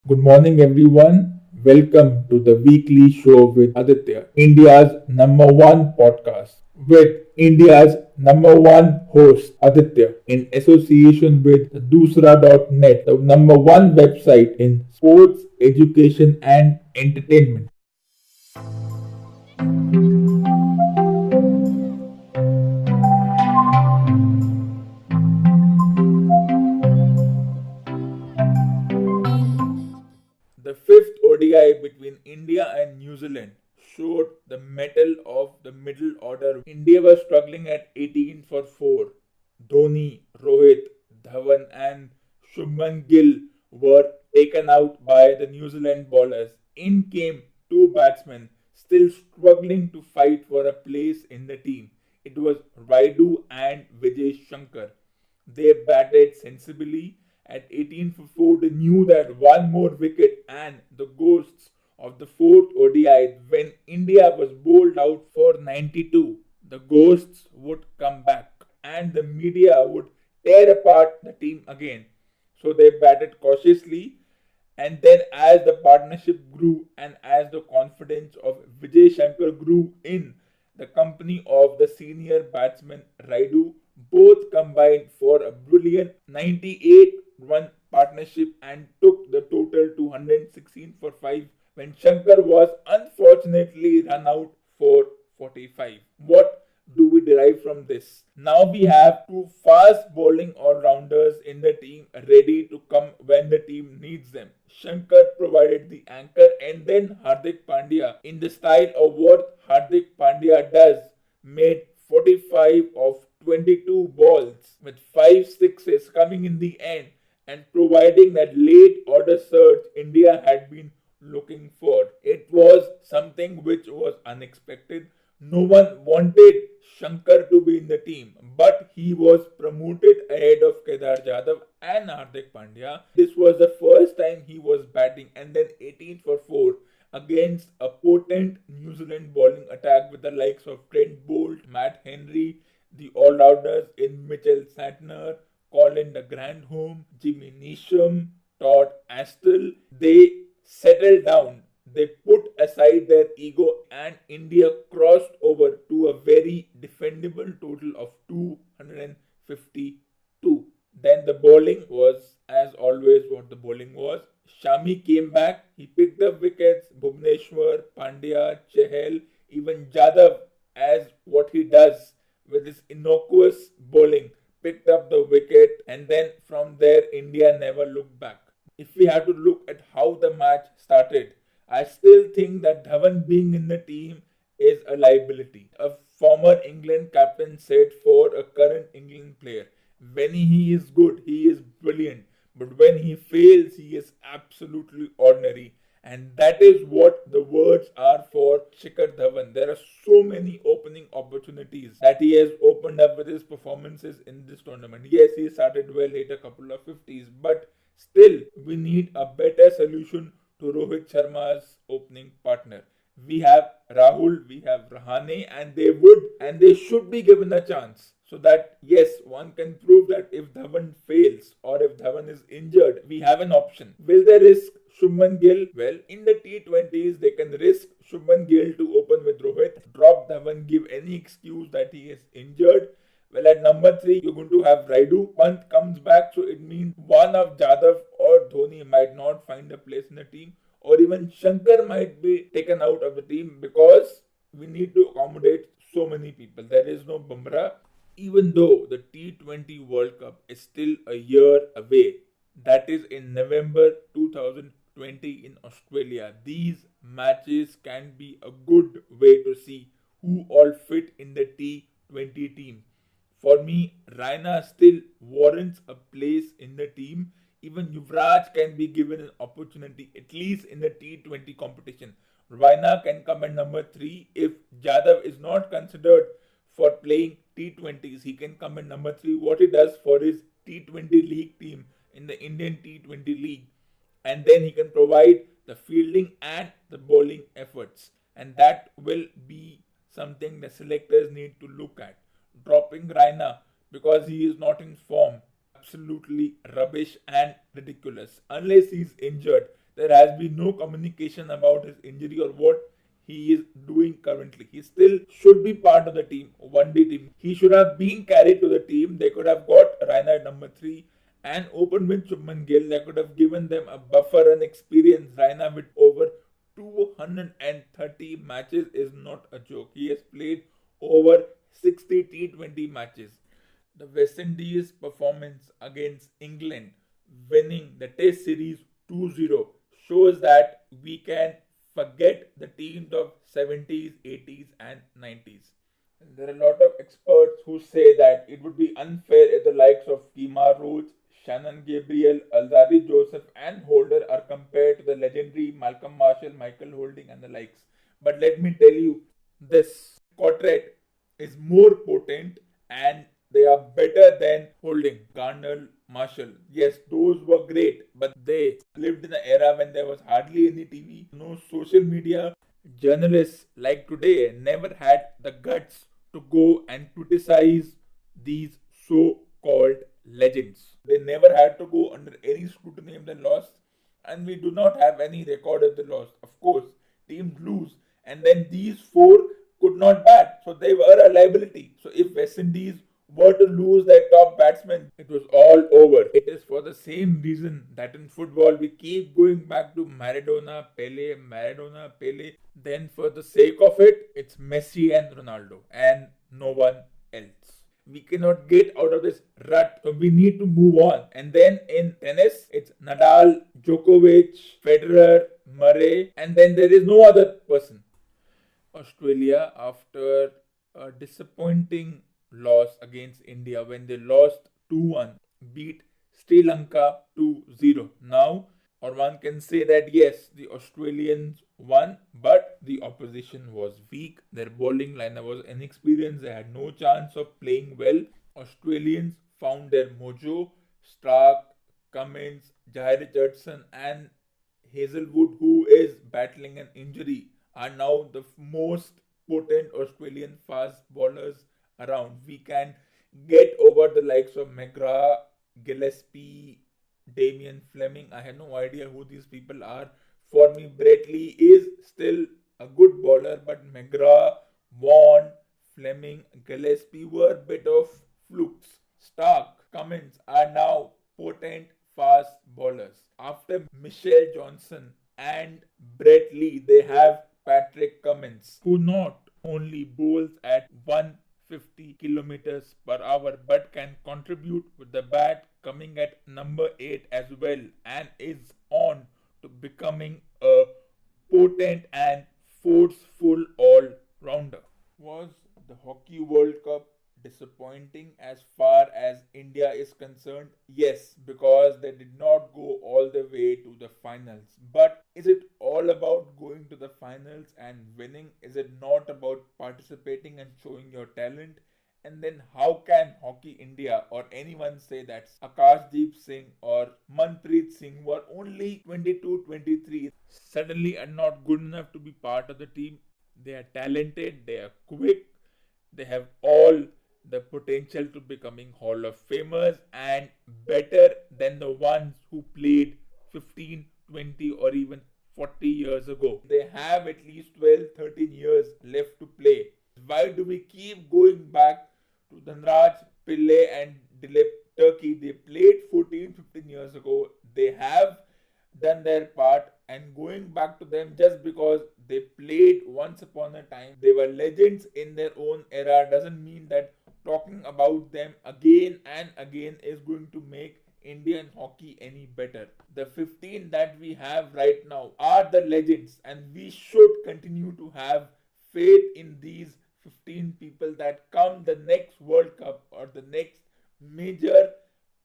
Good morning, everyone. Welcome to the weekly show with Aditya, India's number one podcast, with India's number one host, Aditya, in association with Dusra.net, the number one website in sports, education, and entertainment. The fifth ODI between India and New Zealand showed the mettle of the middle order. India was struggling at 18 for 4. Dhoni, Rohit, Dhawan, and Shubman Gill were taken out by the New Zealand bowlers. In came two batsmen still struggling to fight for a place in the team. It was Raidu and Vijay Shankar. They batted sensibly. At 18 for 4, they knew that one more wicket and the ghosts of the fourth ODI when India was bowled out for 92. The ghosts would come back and the media would tear apart the team again. So they batted cautiously, and then as the partnership grew and as the confidence of Vijay Shankar grew in the company of the senior batsman Raidu, both combined for a brilliant 98 run partnership and took the total to 116 for 5 when Shankar was unfortunately run out for 45. What do we derive from this? Now we have two fast bowling all rounders in the team ready to come when the team needs them. Shankar provided the anchor, and then Hardik Pandya, in the style of what Hardik Pandya does, made 45 of 22 balls with 5 sixes coming in the end and providing that late order surge India had been looking for. It was something which was unexpected. No one wanted Shankar to be in the team, but he was promoted ahead of Kedar Jadhav and Hardik Pandya. This was the first time he was batting, and then 18 for 4 against a potent New Zealand bowling attack with the likes of Trent Bolt, Matt Henry, the all-rounders in Mitchell Santner, Colin de Grandhomme, Jimmy Neesham, Todd Astle. They settled down. They put aside their ego, and India crossed over to a very defendable total of 252. Then the bowling was, as always, what the bowling was. Shami came back. He picked up wickets. Bhuvneshwar, Pandya, Chahal, even Jadhav, as what he does with his innocuous bowling, picked up the wicket, and then from there, India never looked back. If we have to look at how the match started, I still think that Dhawan being in the team is a liability. A former England captain said for a current England player, when he is good, he is brilliant. But when he fails, he is absolutely ordinary. And that is what the words are for Shikhar Dhawan. There are so many opening opportunities that he has opened up with his performances in this tournament. Yes, he started well, hit a couple of 50s, but still, we need a better solution to Rohit Sharma's opening partner. We have Rahul, we have Rahane, and they should be given a chance. So that yes, one can prove that if Dhawan fails or if Dhawan is injured, we have an option. Will they risk Shubman Gill? Well, in the T20s, they can risk Shubman Gill to open with Rohit, drop Dhawan, give any excuse that he is injured. Well, at number 3, you're going to have Raidu. Pant comes back, so it means one of Jadhav or Dhoni might not find a place in the team, or even Shankar might be taken out of the team because we need to accommodate so many people. There is no Bumrah. Even though the T20 World Cup is still a year away, that is in November 2020 in Australia, these matches can be a good way to see who all fit in the T20 team. For me, Raina still warrants a place in the team. Even Yuvraj can be given an opportunity, at least in the T20 competition. Raina can come at number 3. If Jadhav is not considered for playing T20s, he can come at number 3. What he does for his T20 league team in the Indian T20 league. And then he can provide the fielding and the bowling efforts. And that will be something the selectors need to look at. Dropping Raina because he is not in form, absolutely rubbish and ridiculous. Unless he's injured, there has been no communication about his injury or what he is doing currently. He still should be part of the team, one day team. He should have been carried to the team. They could have got Raina at number 3 and opened with Shubman Gill. They could have given them a buffer and experience. Raina with over 230 matches is not a joke. He has played over 60 T20 matches. The West Indies performance against England, winning the Test series 2-0, shows that we can forget the teams of 70s, 80s and 90s. There are a lot of experts who say that it would be unfair if the likes of Kemar Roach, Shannon Gabriel, Alzarri Joseph and Holder are compared to the legendary Malcolm Marshall, Michael Holding and the likes. But let me tell you, this quartet is more potent and they are better than Holding, Garner, Marshall. Yes, those were great, but they lived in an era when there was hardly any TV, no social media. Journalists like today never had the guts to go and criticize these so-called legends. They never had to go under any scrutiny if they lost, and we do not have any record of the loss. Of course, teams lose, and then these four could not bat, so they were a liability. So if West Indies were to lose their top batsman, it was all over. It is for the same reason that in football we keep going back to Maradona, Pele. Then for the sake of it, it's Messi and Ronaldo and no one else. We cannot get out of this rut, so we need to move on. And then in tennis, it's Nadal, Djokovic, Federer, Murray, and then there is no other person. Australia, after a disappointing loss against India when they lost 2-1, beat Sri Lanka 2-0. Now, or one can say that yes, the Australians won, but the opposition was weak. Their bowling lineup was inexperienced. They had no chance of playing well. Australians found their mojo. Stark, Cummins, Jahir Richardson and Hazelwood, who is battling an injury, are now the most potent Australian fast bowlers around. We can get over the likes of McGrath, Gillespie, Damien Fleming. I have no idea who these people are. For me, Brett Lee is still a good bowler, but McGrath, Vaughan, Fleming, Gillespie were a bit of flukes. Stark, Cummins are now potent fast bowlers. After Michelle Johnson and Brett Lee, they have Patrick Cummins, who not only bowls at 150 kilometers per hour but can contribute with the bat, coming at number 8 as well, and is on to becoming a potent and forceful all-rounder. Was the Hockey World Cup disappointing as far as India is concerned? Yes, because they did not go all the way to the finals. But is it all about going to the finals and winning? Is it not about participating and showing your talent? And then how can Hockey India or anyone say that Akashdeep Singh or Manpreet Singh, who are only 22, 23, suddenly are not good enough to be part of the team? They are talented, they are quick, they have all the potential to becoming Hall of Famers and better than the ones who played 15, 20 or even 40 years ago. They have at least 12, 13 years left to play. Why do we keep going back to Dhanraj, Pillai and Dilip Turkey? They played 14, 15 years ago. They have done their part, and going back to them just because they played once upon a time, they were legends in their own era, doesn't mean that talking about them again and again is going to make Indian hockey any better. The 15 that we have right now are the legends, and we should continue to have faith in these 15 people that come the next World Cup or the next major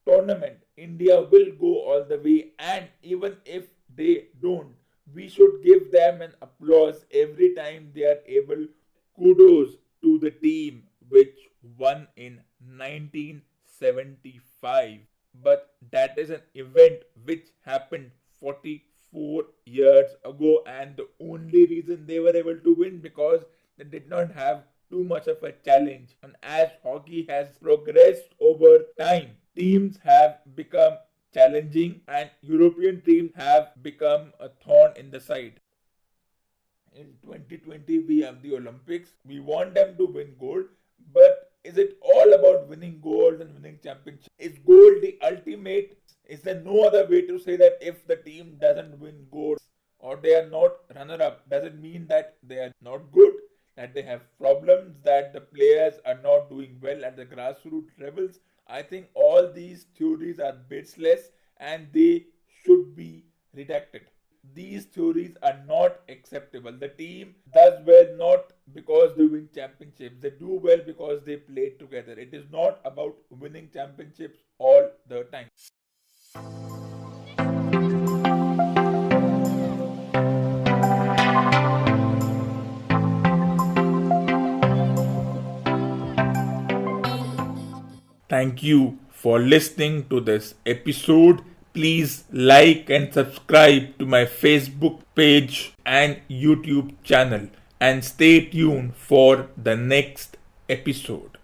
tournament. India will go all the way, and even if they don't, we should give them an applause every time they are able. Kudos to the team which won in 1975. But that is an event which happened 44 years ago, and the only reason they were able to win because they did not have too much of a challenge. And as hockey has progressed over time, teams have become challenging, and European teams have become a thorn in the side. In 2020, we have the Olympics. We want them to win gold, but is it all about winning gold and winning championships? Is gold the ultimate? Is there no other way to say that if the team doesn't win gold or they are not runner-up, does it mean that they are not good, that they have problems, that the players are not doing well at the grassroots levels? I think all these theories are baseless and they should be redacted. These theories are not acceptable. The team does well not because they win championships. They do well because they play together. It is not about winning championships all the time. Thank you for listening to this episode. Please like and subscribe to my Facebook page and YouTube channel and stay tuned for the next episode.